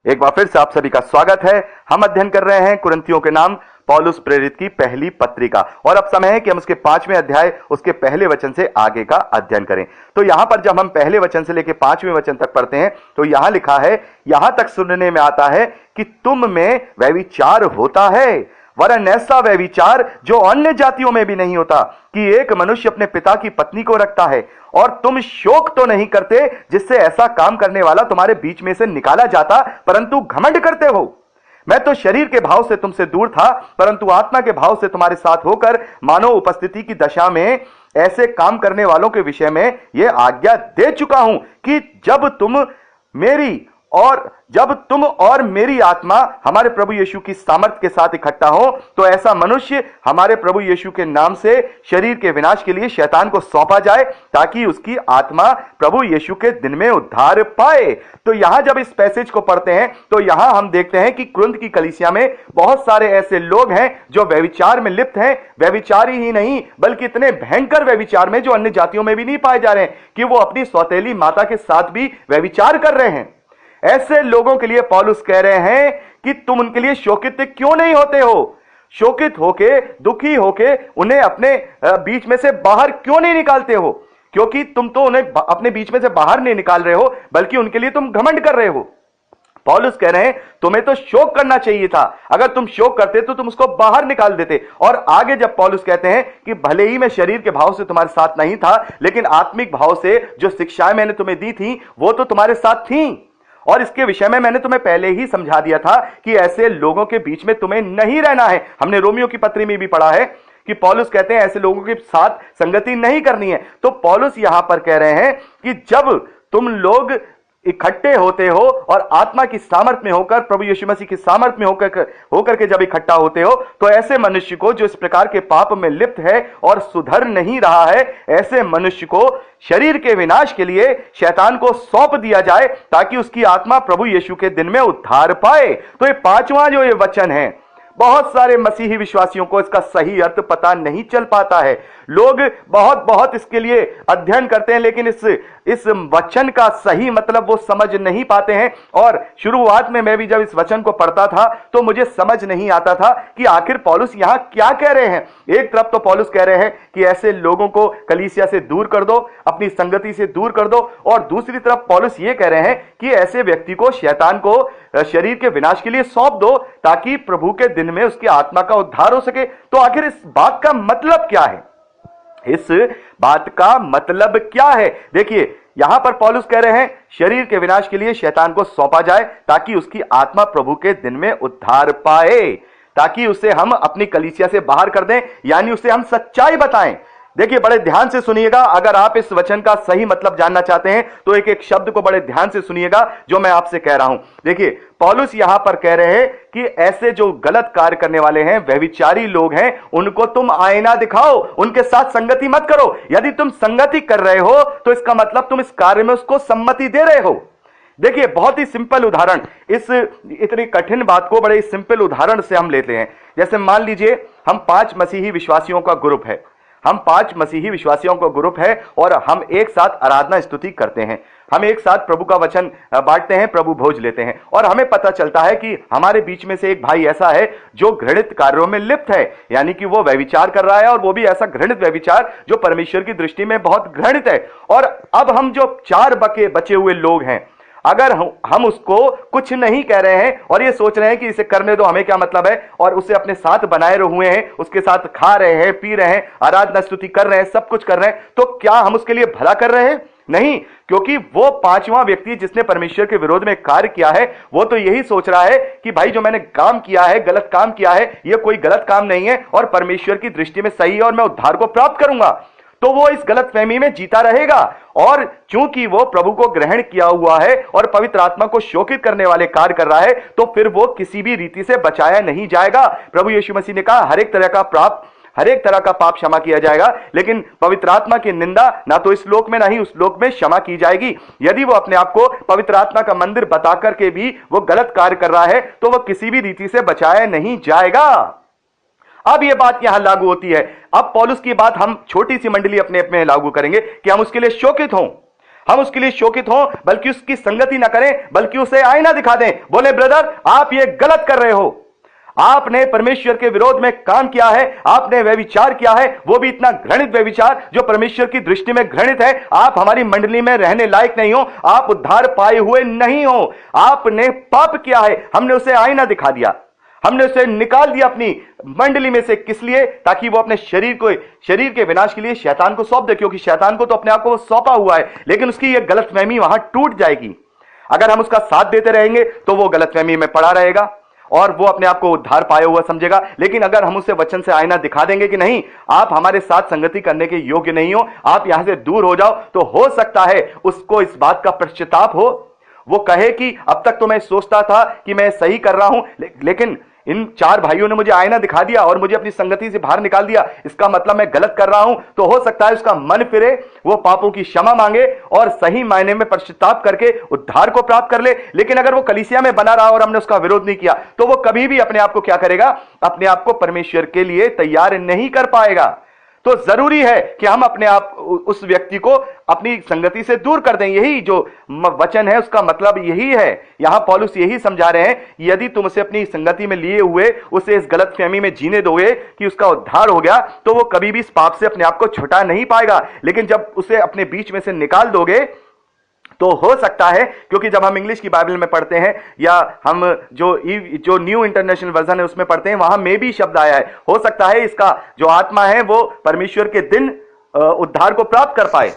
एक बार फिर से आप सभी का स्वागत है। हम अध्ययन कर रहे हैं कुरिन्थियों के नाम पौलुस प्रेरित की पहली पत्रिका, और अब समय है कि हम उसके 5वें अध्याय उसके पहले वचन से आगे का अध्ययन करें। तो यहां पर जब हम पहले वचन से लेकर 5वें वचन तक पढ़ते हैं तो यहां लिखा है, यहां तक सुनने में आता है कि तुम में व्यभिचार होता है, वरन ऐसा व्यभिचार जो अन्य जातियों में भी नहीं होता, कि एक मनुष्य अपने पिता की पत्नी को रखता है। और तुम शोक तो नहीं करते जिससे ऐसा काम करने वाला तुम्हारे बीच में से निकाला जाता, परंतु घमंड करते हो। मैं तो शरीर के भाव से तुमसे दूर था, परंतु आत्मा के भाव से तुम्हारे साथ होकर मानव उपस्थिति की दशा में ऐसे काम करने वालों के विषय में यह आज्ञा दे चुका हूं कि जब तुम और मेरी आत्मा हमारे प्रभु यीशु की सामर्थ के साथ इकट्ठा हो, तो ऐसा मनुष्य हमारे प्रभु यीशु के नाम से शरीर के विनाश के लिए शैतान को सौंपा जाए, ताकि उसकी आत्मा प्रभु यीशु के दिन में उद्धार पाए। तो यहां जब इस पैसेज को पढ़ते हैं तो यहां हम देखते हैं कि कुरिन्थ की कलीसिया में बहुत सारे ऐसे लोग हैं जो व्यभिचार में लिप्त हैं। व्यभिचारी ही नहीं, बल्कि इतने भयंकर व्यभिचार में जो अन्य जातियों में भी नहीं पाए जा रहे हैं, कि वो अपनी सौतेली माता के साथ भी व्यभिचार कर रहे हैं। ऐसे लोगों के लिए पौलुस कह रहे हैं कि तुम उनके लिए शोकित क्यों नहीं होते हो, शोकित होके, दुखी होके उन्हें अपने बीच में से बाहर क्यों नहीं निकालते हो, क्योंकि तुम तो उन्हें अपने बीच में से बाहर नहीं निकाल रहे हो, बल्कि उनके लिए तुम घमंड कर रहे हो। पौलुस कह रहे हैं तुम्हें तो शोक करना चाहिए था, अगर तुम शोक करते तो तुम उसको बाहर निकाल देते। और आगे जब पौलुस कहते हैं कि भले ही मैं शरीर के भाव से तुम्हारे साथ नहीं था, लेकिन आत्मिक भाव से जो शिक्षाएं मैंने तुम्हें दी थी वो तो तुम्हारे साथ थी, और इसके विषय में मैंने तुम्हें पहले ही समझा दिया था कि ऐसे लोगों के बीच में तुम्हें नहीं रहना है। हमने रोमियो की पत्री में भी पढ़ा है कि पौलुस कहते हैं ऐसे लोगों के साथ संगति नहीं करनी है। तो पौलुस यहां पर कह रहे हैं कि जब तुम लोग इकट्ठे होते हो और आत्मा की सामर्थ में होकर, प्रभु यीशु मसीह की सामर्थ में होकर के जब इकट्ठा होते हो, तो ऐसे मनुष्य को जो इस प्रकार के पाप में लिप्त है और सुधर नहीं रहा है, ऐसे मनुष्य को शरीर के विनाश के लिए शैतान को सौंप दिया जाए, ताकि उसकी आत्मा प्रभु यीशु के दिन में उद्धार पाए। तो ये 5वां जो ये वचन है, बहुत सारे मसीही विश्वासियों को इसका सही अर्थ पता नहीं चल पाता है। लोग बहुत इसके लिए अध्ययन करते हैं, लेकिन इस वचन का सही मतलब वो समझ नहीं पाते हैं। और शुरुआत में मैं भी जब इस वचन को पढ़ता था तो मुझे समझ नहीं आता था कि आखिर पौलुस यहां क्या कह रहे हैं। एक तरफ तो पौलुस कह रहे हैं कि ऐसे लोगों को कलीसिया से दूर कर दो, अपनी संगति से दूर कर दो, और दूसरी तरफ पौलुस ये कह रहे हैं कि ऐसे व्यक्ति को, शैतान को शरीर के विनाश के लिए सौंप दो, ताकि प्रभु के दिन में उसकी आत्मा का उद्धार हो सके। तो आखिर इस बात का मतलब क्या है? इस बात का मतलब क्या है? देखिए, यहां पर पौलुस कह रहे हैं शरीर के विनाश के लिए शैतान को सौंपा जाए, ताकि उसकी आत्मा प्रभु के दिन में उद्धार पाए, ताकि उसे हम अपनी कलीसिया से बाहर कर दें, यानी उसे हम सच्चाई बताएं। देखिए, बड़े ध्यान से सुनिएगा। अगर आप इस वचन का सही मतलब जानना चाहते हैं तो एक एक शब्द को बड़े ध्यान से सुनिएगा जो मैं आपसे कह रहा हूं। देखिए, पौलुस यहां पर कह रहे हैं कि ऐसे जो गलत कार्य करने वाले हैं, व्यभिचारी लोग हैं, उनको तुम आईना दिखाओ, उनके साथ संगति मत करो। यदि तुम संगति कर रहे हो तो इसका मतलब तुम इस कार्य में उसको सम्मति दे रहे हो। देखिए, बहुत ही सिंपल उदाहरण, इस इतनी कठिन बात को बड़े सिंपल उदाहरण से हम लेते हैं। जैसे मान लीजिए हम 5 मसीही विश्वासियों का ग्रुप है, हम 5 मसीही विश्वासियों का ग्रुप है, और हम एक साथ आराधना स्तुति करते हैं, हम एक साथ प्रभु का वचन बांटते हैं, प्रभु भोज लेते हैं, और हमें पता चलता है कि हमारे बीच में से एक भाई ऐसा है जो घृणित कार्यों में लिप्त है, यानी कि वो व्यभिचार कर रहा है, और वो भी ऐसा घृणित व्यभिचार जो परमेश्वर की दृष्टि में बहुत घृणित है। और अब हम जो 4 बचे हुए लोग हैं, अगर हम उसको कुछ नहीं कह रहे हैं और ये सोच रहे हैं कि इसे करने दो, हमें क्या मतलब है, और उसे अपने साथ बनाए हुए हैं, उसके साथ खा रहे हैं, पी रहे हैं, आराधना स्तुति कर रहे हैं, सब कुछ कर रहे हैं, तो क्या हम उसके लिए भला कर रहे हैं? नहीं, क्योंकि वो 5वां व्यक्ति जिसने परमेश्वर के विरोध में कार्य किया है, वो तो यही सोच रहा है कि भाई जो मैंने काम किया है, गलत काम किया है, ये कोई गलत काम नहीं है और परमेश्वर की दृष्टि में सही है, और मैं उद्धार को प्राप्त करूंगा। तो वो इस गलतफहमी में जीता रहेगा, और चूंकि वो प्रभु को ग्रहण किया हुआ है और पवित्र आत्मा को शोकित करने वाले कार्य कर रहा है, तो फिर वो किसी भी रीति से बचाया नहीं जाएगा। प्रभु यीशु मसीह ने कहा हर एक तरह का पाप क्षमा किया जाएगा, लेकिन पवित्र आत्मा की निंदा ना तो इस लोक में ना ही उस लोक में क्षमा की जाएगी। यदि वो अपने आप को पवित्र आत्मा का मंदिर बता करके भी वो गलत कार्य कर रहा है, तो वह किसी भी रीति से बचाया नहीं जाएगा। अब यह बात यहां लागू होती है। अब पौलुस की बात हम छोटी सी मंडली अपने में लागू करेंगे कि हम उसके लिए शोकित हों। हम उसके लिए शोकित हों, बल्कि उसकी संगति ना करें, बल्कि उसे आईना दिखा दें, बोले ब्रदर आप ये गलत कर रहे हो, आपने परमेश्वर के विरोध में काम किया है, आपने व्यभिचार किया है, वो भी इतना घृणित व्यभिचार जो परमेश्वर की दृष्टि में घृणित है। आप हमारी मंडली में रहने लायक नहीं हो, आप उद्धार पाए हुए नहीं हो, आपने पाप किया है। हमने उसे आईना दिखा दिया, हमने उसे निकाल दिया अपनी मंडली में से। किस लिए? ताकि वो अपने शरीर के विनाश के लिए शैतान को सौंप दे, क्योंकि शैतान को तो अपने आप को सौंपा हुआ है, लेकिन उसकी यह गलतफहमी वहां टूट जाएगी। अगर हम उसका साथ देते रहेंगे तो वो गलतफहमी में पड़ा रहेगा और वो अपने आप को उद्धार पाया हुआ समझेगा। लेकिन अगर हम उसे वचन से आईना दिखा देंगे कि नहीं, आप हमारे साथ संगति करने के योग्य नहीं हो, आप यहां से दूर हो जाओ, तो हो सकता है उसको इस बात का पश्चाताप हो, वो कहे कि अब तक तो मैं सोचता था कि मैं सही कर रहा हूं, लेकिन इन 4 भाइयों ने मुझे आईना दिखा दिया और मुझे अपनी संगति से बाहर निकाल दिया, इसका मतलब मैं गलत कर रहा हूं। तो हो सकता है उसका मन फिरे, वो पापों की क्षमा मांगे और सही मायने में पश्चाताप करके उद्धार को प्राप्त कर ले। लेकिन अगर वो कलीसिया में बना रहा और हमने उसका विरोध नहीं किया, तो वो कभी भी अपने आप को क्या करेगा? अपने आप को परमेश्वर के लिए तैयार नहीं कर पाएगा। तो जरूरी है कि हम अपने आप उस व्यक्ति को अपनी संगति से दूर कर दें। यही जो वचन है उसका मतलब यही है। यहां पौलुस यही समझा रहे हैं, यदि तुम उसे अपनी संगति में लिए हुए उसे इस गलतफहमी में जीने दोगे कि उसका उद्धार हो गया, तो वो कभी भी इस पाप से अपने आप को छुटा नहीं पाएगा। लेकिन जब उसे अपने बीच में से निकाल दोगे तो हो सकता है, क्योंकि जब हम इंग्लिश की बाइबल में पढ़ते हैं या हम जो न्यू इंटरनेशनल वर्जन है उसमें पढ़ते हैं, वहां में भी शब्द आया है, हो सकता है इसका जो आत्मा है वो परमेश्वर के दिन उद्धार को प्राप्त कर पाए।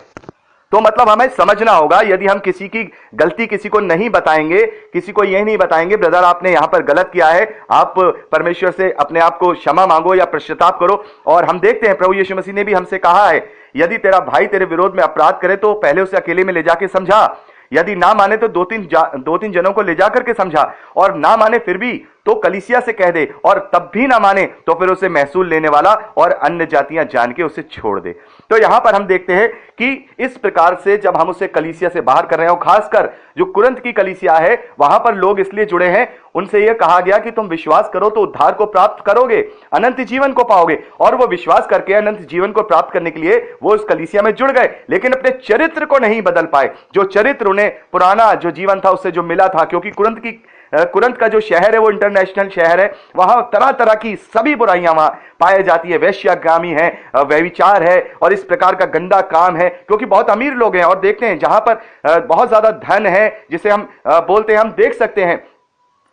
तो मतलब हमें समझना होगा, यदि हम किसी की गलती किसी को नहीं बताएंगे, किसी को यह नहीं बताएंगे ब्रदर आपने यहां पर गलत किया है, आप परमेश्वर से अपने आप को क्षमा मांगो या पश्चाताप करो। और हम देखते हैं प्रभु यीशु मसीह ने भी हमसे कहा है, यदि तेरा भाई तेरे विरोध में अपराध करे तो पहले उसे अकेले में ले जाके समझा, यदि ना माने तो दो तीन जनों को ले जाकर के समझा, और ना माने फिर भी तो कलीसिया से कह दे, और तब भी ना माने तो फिर उसे महसूल लेने वाला और अन्य जातियां जान के उसे छोड़ दे। तो यहां पर हम देखते हैं कि इस प्रकार से जब हम उसे कलीसिया से बाहर कर रहे हैं, खासकर जो कुरिन्थ की कलीसिया है वहां पर लोग इसलिए जुड़े हैं, उनसे यह कहा गया कि तुम विश्वास करो तो उद्धार को प्राप्त करोगे, अनंत जीवन को पाओगे। और वो विश्वास करके अनंत जीवन को प्राप्त करने के लिए वो उस कलीसिया में जुड़ गए, लेकिन अपने चरित्र को नहीं बदल पाए। जो चरित्र उन्हें पुराना जो जीवन था उससे जो मिला था, क्योंकि कुरिन्थ का जो शहर है वो इंटरनेशनल शहर है, वहां तरह तरह की सभी बुराइयां वहां पाई जाती है, वेश्यागामी है, व्यभिचार है और इस प्रकार का गंदा काम है, क्योंकि बहुत अमीर लोग हैं। और देखते हैं जहां पर बहुत ज्यादा धन है, जिसे हम बोलते हैं, हम देख सकते हैं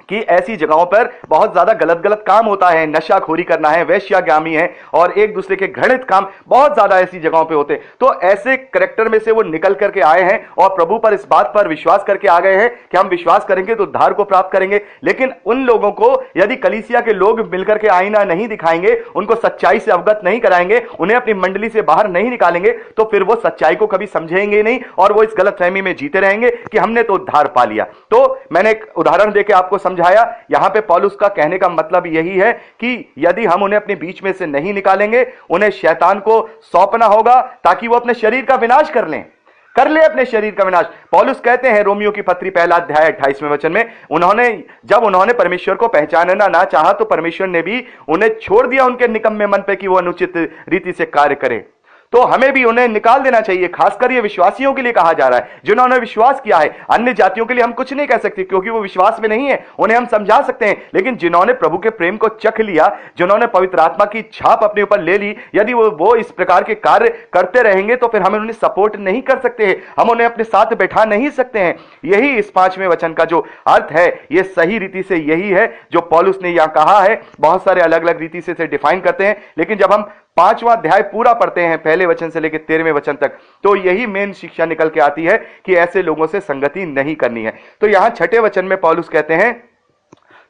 कि ऐसी जगहों पर बहुत ज्यादा गलत काम होता है, नशाखोरी करना है, वेश्यागामी है और एक दूसरे के घृणित काम बहुत ज्यादा ऐसी जगहों पे होते हैं। तो ऐसे कैरेक्टर में से वो निकल करके आए हैं और प्रभु पर इस बात पर विश्वास करके आ गए हैं कि हम विश्वास करेंगे तो उद्धार को प्राप्त करेंगे। लेकिन उन लोगों को यदि कलीसिया के लोग मिलकर के आईना नहीं दिखाएंगे, उनको सच्चाई से अवगत नहीं कराएंगे, उन्हें अपनी मंडली से बाहर नहीं निकालेंगे, तो फिर वो सच्चाई को कभी समझेंगे नहीं और वो इस गलतफहमी में जीते रहेंगे कि हमने तो उद्धार पा लिया। तो मैंने एक उदाहरण देकर आपको समझाया। यहां पे पौलुस का कहने का मतलब यही है कि यदि हम उन्हें अपने बीच में से नहीं निकालेंगे, उन्हें शैतान को सौंपना होगा ताकि वो अपने शरीर का विनाश कर ले अपने शरीर का विनाश। पौलुस कहते हैं रोमियो की पत्री 1 अध्याय 28वें वचन में, जब उन्होंने परमेश्वर को पहचानना ना चाहा तो परमेश्वर ने भी उन्हें छोड़ दिया उनके निकम्मे मन पे कि वो अनुचित रीति से कार्य करें। तो हमें भी उन्हें निकाल देना चाहिए। खासकर ये विश्वासियों के लिए कहा जा रहा है जिन्होंने विश्वास किया है। अन्य जातियों के लिए हम कुछ नहीं कह सकते क्योंकि वो विश्वास में नहीं है, उन्हें हम समझा सकते हैं। लेकिन जिन्होंने प्रभु के प्रेम को चख लिया, जिन्होंने पवित्र आत्मा की छाप अपने ऊपर ले ली, यदि वो इस प्रकार के कार्य करते रहेंगे तो फिर हम उन्हें सपोर्ट नहीं कर सकते हैं, हम उन्हें अपने साथ बैठा नहीं सकते हैं। यही इस 5वें वचन का जो अर्थ है, ये सही रीति से यही है जो पौलुस ने यहां कहा है। बहुत सारे अलग अलग रीति से डिफाइन करते हैं, लेकिन जब हम 5वां अध्याय पूरा पढ़ते हैं पहले वचन से लेकर 13वें वचन तक, तो यही मेन शिक्षा निकल के आती है कि ऐसे लोगों से संगति नहीं करनी है। तो यहां 6ठे वचन में पौलुस कहते हैं,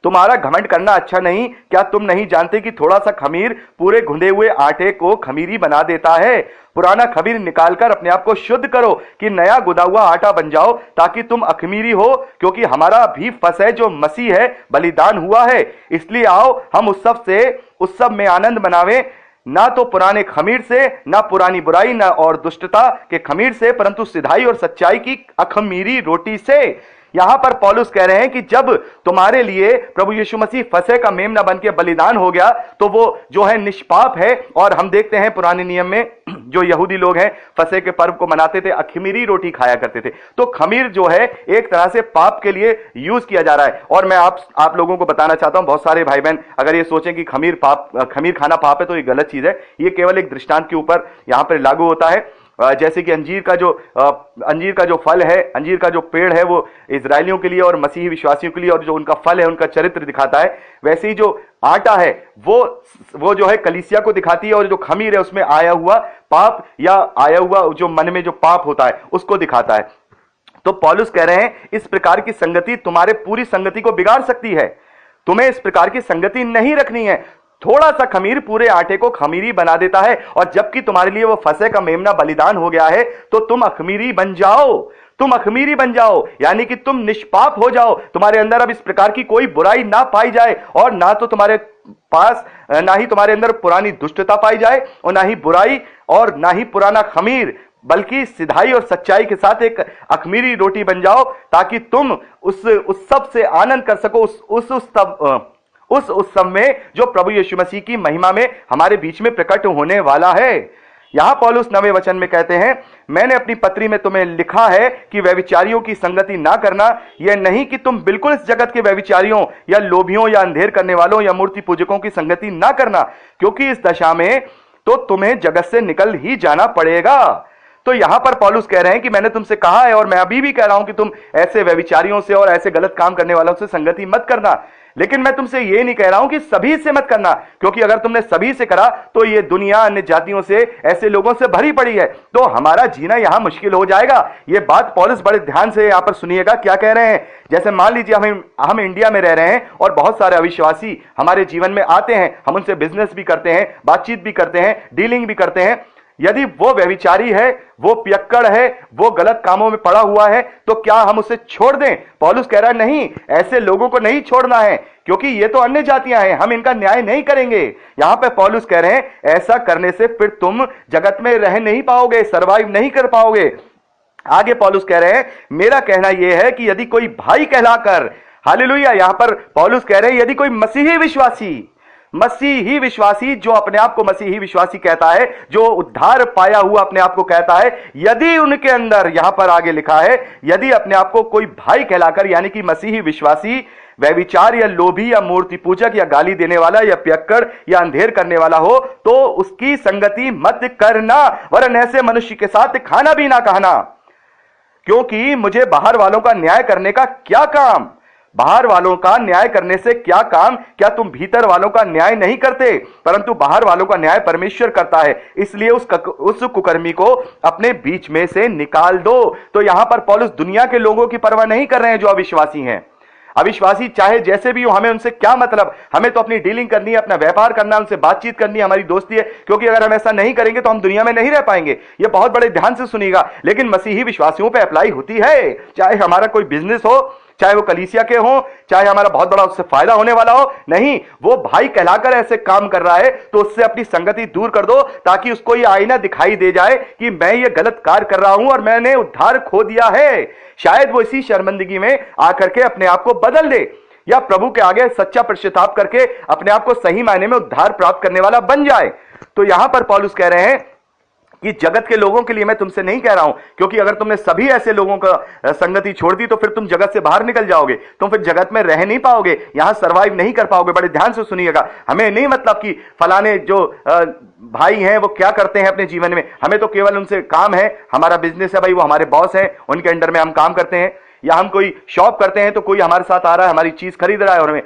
तुम्हारा घमंड करना अच्छा नहीं, क्या तुम नहीं जानते कि थोड़ा सा खमीर पूरे घुंधे हुए आटे को खमीरी बना देता है। पुराना खमीर निकालकर अपने आप को शुद्ध करो कि नया गुदा हुआ आटा बन जाओ, ताकि तुम अखमीरी हो, क्योंकि हमारा भी फसह जो मसीह है बलिदान हुआ है। इसलिए आओ हम उत्सव में आनंद मनावें, ना तो पुराने खमीर से, ना पुरानी बुराई, ना और दुष्टता के खमीर से, परंतु सिधाई और सच्चाई की अखमीरी रोटी से। यहां पर पौलुस कह रहे हैं कि जब तुम्हारे लिए प्रभु यीशु मसीह फसह का मेमना बन के बलिदान हो गया तो वो जो है निष्पाप है। और हम देखते हैं पुराने नियम में जो यहूदी लोग हैं फसह के पर्व को मनाते थे, अखमीरी रोटी खाया करते थे। तो खमीर जो है एक तरह से पाप के लिए यूज किया जा रहा है। और मैं आप लोगों को बताना चाहता हूं, बहुत सारे भाई बहन अगर ये सोचें कि खमीर खाना पाप है तो ये गलत चीज है। ये केवल एक दृष्टांत के ऊपर यहां पर लागू होता है। जैसे कि अंजीर का जो फल है, अंजीर का जो पेड़ है वो इजरायलियों के लिए और मसीही विश्वासियों के लिए, और जो उनका फल है उनका चरित्र दिखाता है, वैसे ही जो आटा है वो जो है कलीसिया को दिखाती है, और जो खमीर है उसमें आया हुआ पाप या आया हुआ जो मन में जो पाप होता है उसको दिखाता है। तो पौलुस कह रहे हैं इस प्रकार की संगति तुम्हारे पूरी संगति को बिगाड़ सकती है। तुम्हें इस प्रकार की संगति नहीं रखनी है। थोड़ा सा खमीर पूरे आटे को खमीरी बना देता है, और जबकि तुम्हारे लिए वो फसह का मेमना बलिदान हो गया है तो तुम अखमीरी बन जाओ। तुम अखमीरी बन जाओ, यानी कि तुम निष्पाप हो जाओ। तुम्हारे अंदर अब इस प्रकार की कोई बुराई ना पाई जाए, और ना तो तुम्हारे पास ना ही तुम्हारे अंदर पुरानी दुष्टता पाई जाए, और ना ही बुराई और ना ही पुराना खमीर, बल्कि सिधाई और सच्चाई के साथ एक अखमीरी रोटी बन जाओ, ताकि तुम उस सब से आनंद कर सको, उस उत्सव में जो प्रभु यीशु मसीह की महिमा में हमारे बीच में प्रकट होने वाला है। यहां पौलुस 9वें वचन में कहते हैं, मैंने अपनी पत्री में तुम्हें लिखा है कि व्यभिचारियों की संगति ना करना, यह नहीं कि तुम बिल्कुल इस जगत के व्यभिचारियों या लोभियों या अंधेर करने वालों या मूर्ति पूजकों की संगति ना करना, क्योंकि इस दशा में तो तुम्हें जगत से निकल ही जाना पड़ेगा। तो यहां पर पौलुस कह रहे हैं कि मैंने तुमसे कहा है, और मैं अभी भी कह रहा हूं कि तुम ऐसे व्यभिचारियों से और ऐसे गलत काम करने वालों से संगति मत करना। लेकिन मैं तुमसे ये नहीं कह रहा हूं कि सभी से मत करना, क्योंकि अगर तुमने सभी से करा तो ये दुनिया अन्य जातियों से, ऐसे लोगों से भरी पड़ी है, तो हमारा जीना यहां मुश्किल हो जाएगा। ये बात पौलुस बड़े ध्यान से यहां पर सुनिएगा क्या कह रहे हैं। जैसे मान लीजिए हम इंडिया में रह रहे हैं और बहुत सारे अविश्वासी हमारे जीवन में आते हैं, हम उनसे बिजनेस भी करते हैं, बातचीत भी करते हैं, डीलिंग भी करते हैं। यदि वो व्यभिचारी है, वो पियक्कड़ है, वो गलत कामों में पड़ा हुआ है, तो क्या हम उसे छोड़ दें? पौलुस कह रहा है नहीं, ऐसे लोगों को नहीं छोड़ना है, क्योंकि ये तो अन्य जातियां हैं, हम इनका न्याय नहीं करेंगे। यहां पे पौलुस कह रहे हैं ऐसा करने से फिर तुम जगत में रह नहीं पाओगे, सर्वाइव नहीं कर पाओगे। आगे पौलुस कह रहे हैं, मेरा कहना यह है कि यदि कोई भाई कहलाकर, हालेलुया, यहां पर पौलुस कह रहे हैं यदि कोई मसीही विश्वासी जो अपने आप को मसीही विश्वासी कहता है, जो उद्धार पाया हुआ अपने आप को कहता है, यदि उनके अंदर, यहां पर आगे लिखा है, यदि अपने आप को कोई भाई कहलाकर यानी कि मसीही विश्वासी व्यभिचार या लोभी या मूर्ति पूजक या गाली देने वाला या पियक्कड़ या अंधेर करने वाला हो, तो उसकी संगति मत करना, वरन ऐसे मनुष्य के साथ खाना भी ना कहना, क्योंकि मुझे बाहर वालों का न्याय करने का क्या काम? बाहर वालों का न्याय करने से क्या काम? क्या तुम भीतर वालों का न्याय नहीं करते? परंतु बाहर वालों का न्याय परमेश्वर करता है, इसलिए उस कुकर्मी को अपने बीच में से निकाल दो। तो यहां पर पौलुस दुनिया के लोगों की परवाह नहीं कर रहे हैं जो अविश्वासी हैं। अविश्वासी चाहे जैसे भी हो, हमें उनसे क्या मतलब? हमें तो अपनी डीलिंग करनी है, अपना व्यापार करना है, उनसे बातचीत करनी है, हमारी दोस्ती है, क्योंकि अगर हम ऐसा नहीं करेंगे तो हम दुनिया में नहीं रह पाएंगे। ये बहुत बड़े ध्यान से सुनिएगा। लेकिन मसीही विश्वासियों पे अप्लाई होती है, चाहे हमारा कोई बिजनेस हो, चाहे वो कलीसिया के हो, चाहे हमारा बहुत बड़ा उससे फायदा होने वाला हो। नहीं, वो भाई कहलाकर ऐसे काम कर रहा है तो उससे अपनी संगति दूर कर दो, ताकि उसको ये आईना दिखाई दे जाए कि मैं ये गलत कार्य कर रहा हूं और मैंने उद्धार खो दिया है। शायद वो इसी शर्मिंदगी में आकर के अपने आप को बदल दे, या प्रभु के आगे सच्चा पश्चाताप करके अपने आप को सही मायने में उद्धार प्राप्त करने वाला बन जाए। तो यहां पर पौलुस कह रहे हैं कि जगत के लोगों के लिए मैं तुमसे नहीं कह रहा हूं, क्योंकि अगर तुमने सभी ऐसे लोगों का संगति छोड़ दी तो फिर तुम जगत से बाहर निकल जाओगे, तुम फिर जगत में रह नहीं पाओगे, यहां सरवाइव नहीं कर पाओगे। बड़े ध्यान से सुनिएगा। हमें नहीं मतलब कि फलाने जो भाई हैं वो क्या करते हैं अपने जीवन में, हमें तो केवल उनसे काम है, हमारा बिजनेस है भाई, वो हमारे बॉस हैं, उनके अंडर में हम काम करते हैं, या हम कोई शॉप करते हैं तो कोई हमारे साथ आ रहा है, हमारी चीज खरीद रहा है और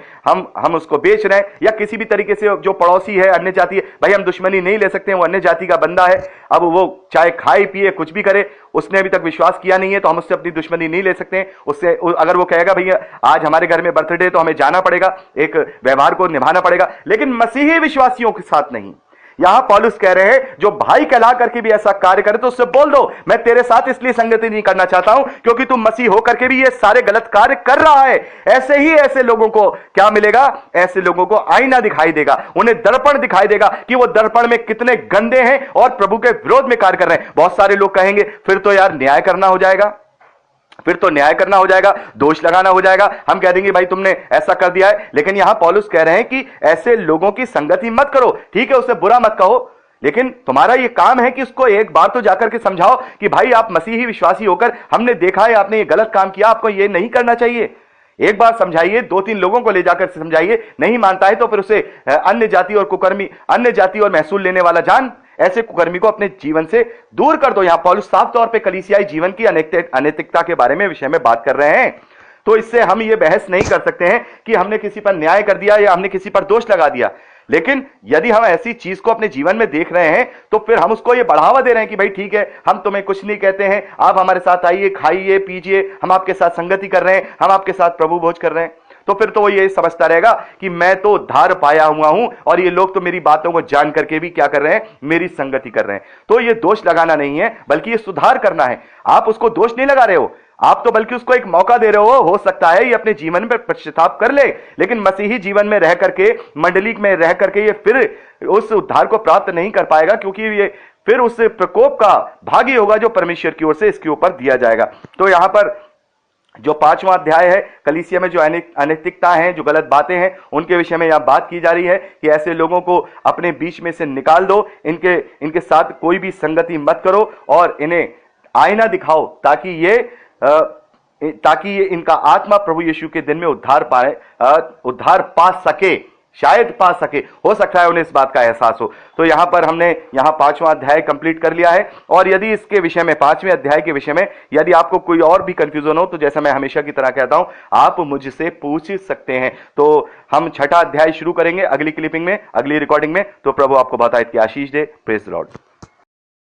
हम उसको बेच रहे हैं, या किसी भी तरीके से जो पड़ोसी है, अन्य जाति है, भाई हम दुश्मनी नहीं ले सकते, वो अन्य जाति का बंदा है, अब वो चाहे खाए पिए कुछ भी करे, उसने अभी तक विश्वास किया नहीं है, तो हम उससे अपनी दुश्मनी नहीं ले सकते हैं। उससे अगर वो कहेगा भैया आज हमारे घर में बर्थडे, तो हमें जाना पड़ेगा, एक व्यवहार को निभाना पड़ेगा, लेकिन मसीही विश्वासियों के साथ नहीं। यहां पौलुस कह रहे हैं जो भाई कहला करके भी ऐसा कार्य करे तो उससे बोल दो, मैं तेरे साथ इसलिए संगति नहीं करना चाहता हूं क्योंकि तू मसीह होकर के भी ये सारे गलत कार्य कर रहा है। ऐसे ही ऐसे लोगों को क्या मिलेगा? ऐसे लोगों को आईना दिखाई देगा, उन्हें दर्पण दिखाई देगा कि वो दर्पण में कितने गंदे हैं और प्रभु के विरोध में कार्य कर रहे हैं। बहुत सारे लोग कहेंगे फिर तो यार न्याय करना हो जाएगा, फिर तो न्याय करना हो जाएगा, दोष लगाना हो जाएगा, हम कह देंगे भाई तुमने ऐसा कर दिया है। लेकिन यहां पौलुस कह रहे हैं कि ऐसे लोगों की संगति मत करो। ठीक है, उसे बुरा मत कहो, लेकिन तुम्हारा यह काम है कि उसको एक बार तो जाकर के समझाओ कि भाई आप मसीही विश्वासी होकर हमने देखा है आपने ये गलत काम किया, आपको ये नहीं करना चाहिए। एक बार समझाइए, 2-3 लोगों को ले जाकर समझाइए, नहीं मानता है तो फिर उसे अन्य जाति और कुकर्मी, अन्य जाति और महसूल लेने वाला जान, ऐसे कुकर्मी को अपने जीवन से दूर कर दो। यहां पौलुस साफ तौर पे कलीसियाई जीवन की अनैतिकता के बारे में विषय में बात कर रहे हैं। तो इससे हम ये बहस नहीं कर सकते हैं कि हमने किसी पर न्याय कर दिया या हमने किसी पर दोष लगा दिया। लेकिन यदि हम ऐसी चीज को अपने जीवन में देख रहे हैं तो फिर हम उसको ये बढ़ावा दे रहे हैं कि भाई ठीक है, हम तुम्हें कुछ नहीं कहते हैं, आप हमारे साथ आइए, खाइए पीजिए, हम आपके साथ संगति कर रहे हैं, हम आपके साथ प्रभु भोज कर रहे हैं। तो फिर तो वो ये समझता रहेगा कि मैं तो उद्धार पाया हुआ हूं और ये लोग तो मेरी बातों को जान करके भी क्या कर रहे हैं, मेरी संगति कर रहे हैं। तो ये दोष लगाना नहीं है, बल्कि ये सुधार करना है। आप उसको दोष नहीं लगा रहे हो, आप तो बल्कि उसको एक मौका दे रहे हो सकता है ये अपने जीवन में पश्चाताप कर ले। लेकिन मसीही जीवन में रह करके, मंडली में रह करके ये फिर उस उद्धार को प्राप्त नहीं कर पाएगा, क्योंकि ये फिर उस प्रकोप का भागी होगा जो परमेश्वर की ओर से इसके ऊपर दिया जाएगा। तो यहां पर जो 5वां अध्याय है, कलीसिया में जो अनैतिकता है, जो गलत बातें हैं, उनके विषय में यहां बात की जा रही है कि ऐसे लोगों को अपने बीच में से निकाल दो, इनके साथ कोई भी संगति मत करो और इन्हें आईना दिखाओ ताकि ये इनका आत्मा प्रभु यीशु के दिन में उद्धार पा सके, शायद पा सके। हो सकता है उन्हें इस बात का एहसास हो। तो यहां पर हमने 5वां अध्याय कंप्लीट कर लिया है। और यदि इसके विषय में, 5वें अध्याय के विषय में यदि आपको कोई और भी कंफ्यूजन हो तो जैसा मैं हमेशा की तरह कहता हूं, आप मुझसे पूछ सकते हैं। तो हम 6ठा अध्याय शुरू करेंगे अगली क्लिपिंग में, अगली रिकॉर्डिंग में। तो प्रभु आपको बहुत आशीष दे। Praise the Lord.